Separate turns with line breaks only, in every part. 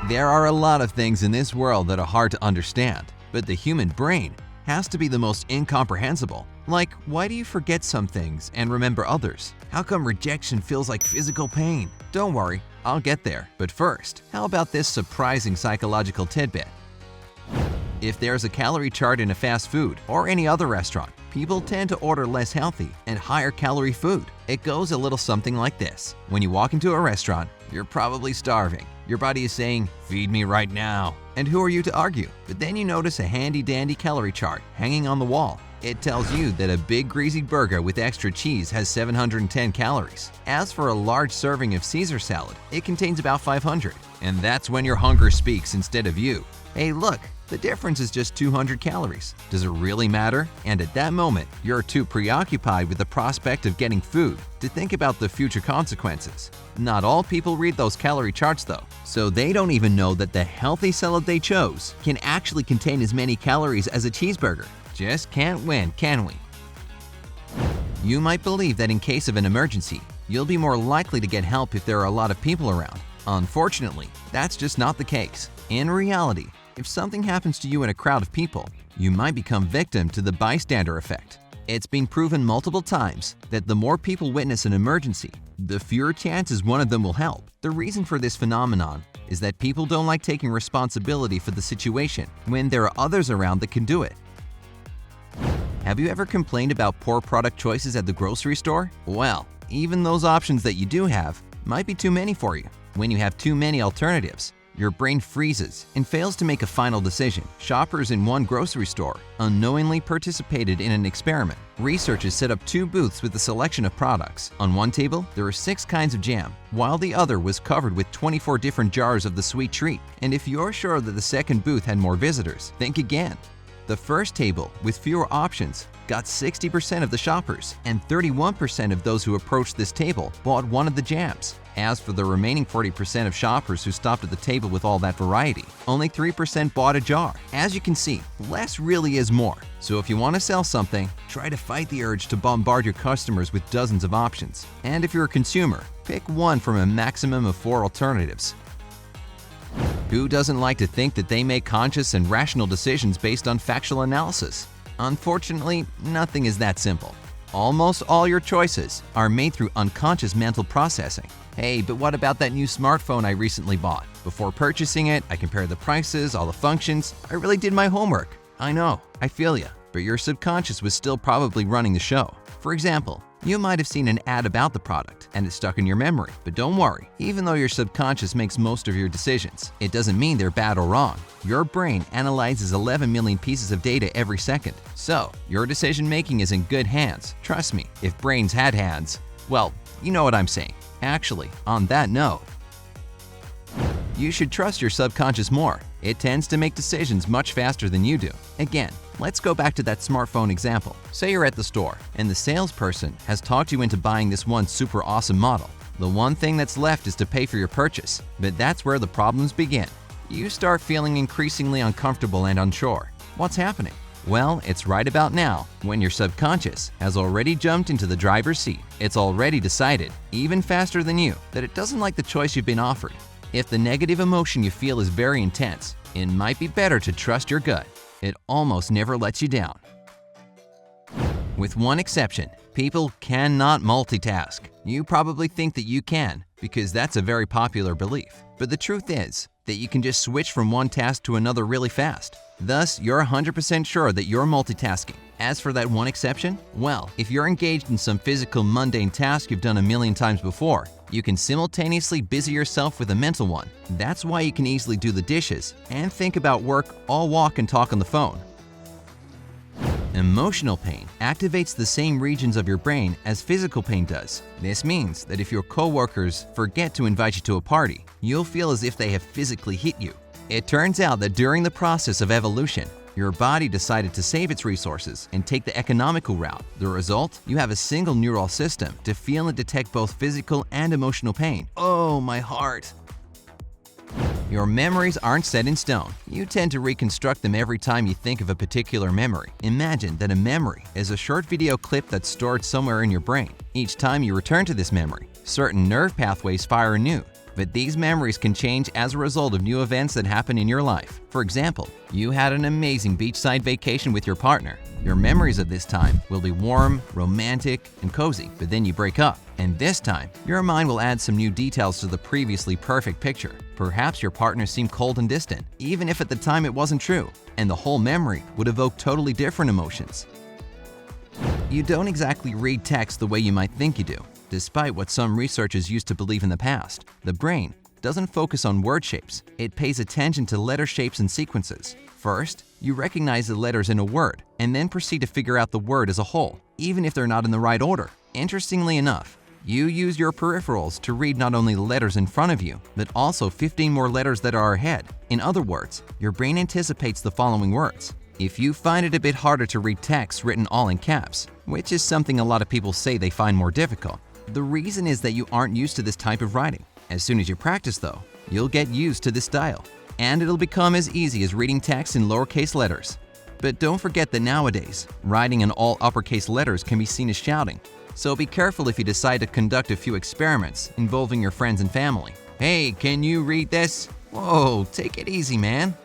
There are a lot of things in this world that are hard to understand, but the human brain has to be the most incomprehensible. Like, why do you forget some things and remember others? How come rejection feels like physical pain? Don't worry, I'll get there. But first, how about this surprising psychological tidbit? If there's a calorie chart in a fast food or any other restaurant, people tend to order less healthy and higher calorie food. It goes a little something like this. When you walk into a restaurant, you're probably starving. Your body is saying, "Feed me right now." And who are you to argue? But then you notice a handy-dandy calorie chart hanging on the wall. It tells you that a big greasy burger with extra cheese has 710 calories. As for a large serving of Caesar salad, it contains about 500. And that's when your hunger speaks instead of you. Hey, look, the difference is just 200 calories. Does it really matter? And at that moment, you're too preoccupied with the prospect of getting food to think about the future consequences. Not all people read those calorie charts though, so they don't even know that the healthy salad they chose can actually contain as many calories as a cheeseburger. Just can't win, can we? You might believe that in case of an emergency, you'll be more likely to get help if there are a lot of people around. Unfortunately, that's just not the case. In reality, if something happens to you in a crowd of people, you might become victim to the bystander effect. It's been proven multiple times that the more people witness an emergency, the fewer chances one of them will help. The reason for this phenomenon is that people don't like taking responsibility for the situation when there are others around that can do it. Have you ever complained about poor product choices at the grocery store? Well, even those options that you do have might be too many for you. When you have too many alternatives, your brain freezes and fails to make a final decision. Shoppers in one grocery store unknowingly participated in an experiment. Researchers set up 2 booths with a selection of products. On one table, there were 6 kinds of jam, while the other was covered with 24 different jars of the sweet treat. And if you're sure that the second booth had more visitors, think again. The first table, with fewer options, got 60% of the shoppers, and 31% of those who approached this table bought one of the jams. As for the remaining 40% of shoppers who stopped at the table with all that variety, only 3% bought a jar. As you can see, less really is more. So if you want to sell something, try to fight the urge to bombard your customers with dozens of options. And if you're a consumer, pick one from a maximum of 4 alternatives. Who doesn't like to think that they make conscious and rational decisions based on factual analysis? Unfortunately, nothing is that simple. Almost all your choices are made through unconscious mental processing. Hey, but what about that new smartphone I recently bought? Before purchasing it, I compared the prices, all the functions. I really did my homework. I know, I feel ya, but your subconscious was still probably running the show. For example, you might have seen an ad about the product and it stuck in your memory. But don't worry, even though your subconscious makes most of your decisions, it doesn't mean they're bad or wrong. Your brain analyzes 11 million pieces of data every second. So, your decision making is in good hands. Trust me, if brains had hands, well, you know what I'm saying. Actually, on that note, you should trust your subconscious more. It tends to make decisions much faster than you do. Again, let's go back to that smartphone example. Say you're at the store, and the salesperson has talked you into buying this one super awesome model. The one thing that's left is to pay for your purchase, but that's where the problems begin. You start feeling increasingly uncomfortable and unsure. What's happening? Well, it's right about now when your subconscious has already jumped into the driver's seat. It's already decided, even faster than you, that it doesn't like the choice you've been offered. If the negative emotion you feel is very intense, it might be better to trust your gut. It almost never lets you down. With one exception, people cannot multitask. You probably think that you can, because that's a very popular belief. But the truth is that you can just switch from one task to another really fast. Thus, you're 100% sure that you're multitasking. As for that one exception, well, if you're engaged in some physical mundane task you've done a million times before, you can simultaneously busy yourself with a mental one. That's why you can easily do the dishes and think about work, all walk and talk on the phone. Emotional pain activates the same regions of your brain as physical pain does. This means that if your coworkers forget to invite you to a party, you'll feel as if they have physically hit you. It turns out that during the process of evolution, your body decided to save its resources and take the economical route. The result? You have a single neural system to feel and detect both physical and emotional pain. Oh, my heart! Your memories aren't set in stone. You tend to reconstruct them every time you think of a particular memory. Imagine that a memory is a short video clip that's stored somewhere in your brain. Each time you return to this memory, certain nerve pathways fire anew. but these memories can change as a result of new events that happen in your life. For example, you had an amazing beachside vacation with your partner. Your memories of this time will be warm, romantic, and cozy, but then you break up. And this time, your mind will add some new details to the previously perfect picture. Perhaps your partner seemed cold and distant, even if at the time it wasn't true, and the whole memory would evoke totally different emotions. You don't exactly read text the way you might think you do. Despite what some researchers used to believe in the past, the brain doesn't focus on word shapes. It pays attention to letter shapes and sequences. First, you recognize the letters in a word and then proceed to figure out the word as a whole, even if they're not in the right order. Interestingly enough, you use your peripherals to read not only the letters in front of you, but also 15 more letters that are ahead. In other words, your brain anticipates the following words. If you find it a bit harder to read text written all in caps, which is something a lot of people say they find more difficult, the reason is that you aren't used to this type of writing. As soon as you practice though, you'll get used to this style, and it'll become as easy as reading text in lowercase letters. But don't forget that nowadays, writing in all uppercase letters can be seen as shouting. So be careful if you decide to conduct a few experiments involving your friends and family. Hey, can you read this? Whoa, take it easy, man.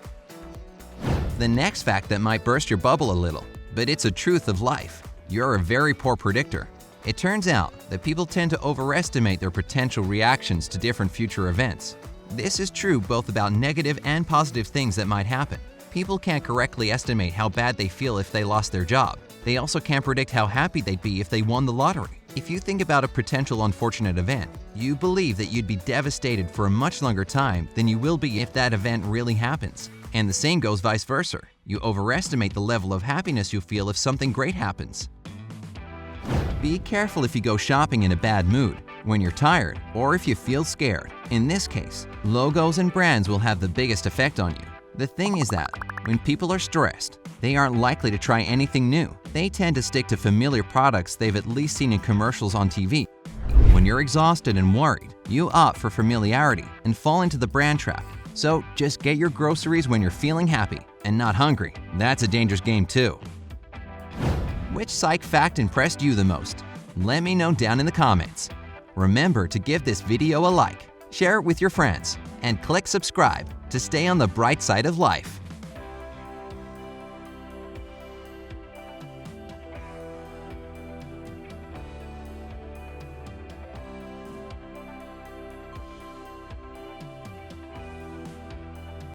The next fact that might burst your bubble a little, but it's a truth of life. You're a very poor predictor. It turns out that people tend to overestimate their potential reactions to different future events. This is true both about negative and positive things that might happen. People can't correctly estimate how bad they feel if they lost their job. They also can't predict how happy they'd be if they won the lottery. If you think about a potential unfortunate event, you believe that you'd be devastated for a much longer time than you will be if that event really happens. And the same goes vice versa. You overestimate the level of happiness you feel if something great happens. Be careful if you go shopping in a bad mood, when you're tired, or if you feel scared. In this case, logos and brands will have the biggest effect on you. The thing is that, when people are stressed, they aren't likely to try anything new. They tend to stick to familiar products they've at least seen in commercials on TV. When you're exhausted and worried, you opt for familiarity and fall into the brand trap. So just get your groceries when you're feeling happy and not hungry. That's a dangerous game too. Which psych fact impressed you the most? Let me know down in the comments. Remember to give this video a like, share it with your friends, and click subscribe to stay on the bright side of life.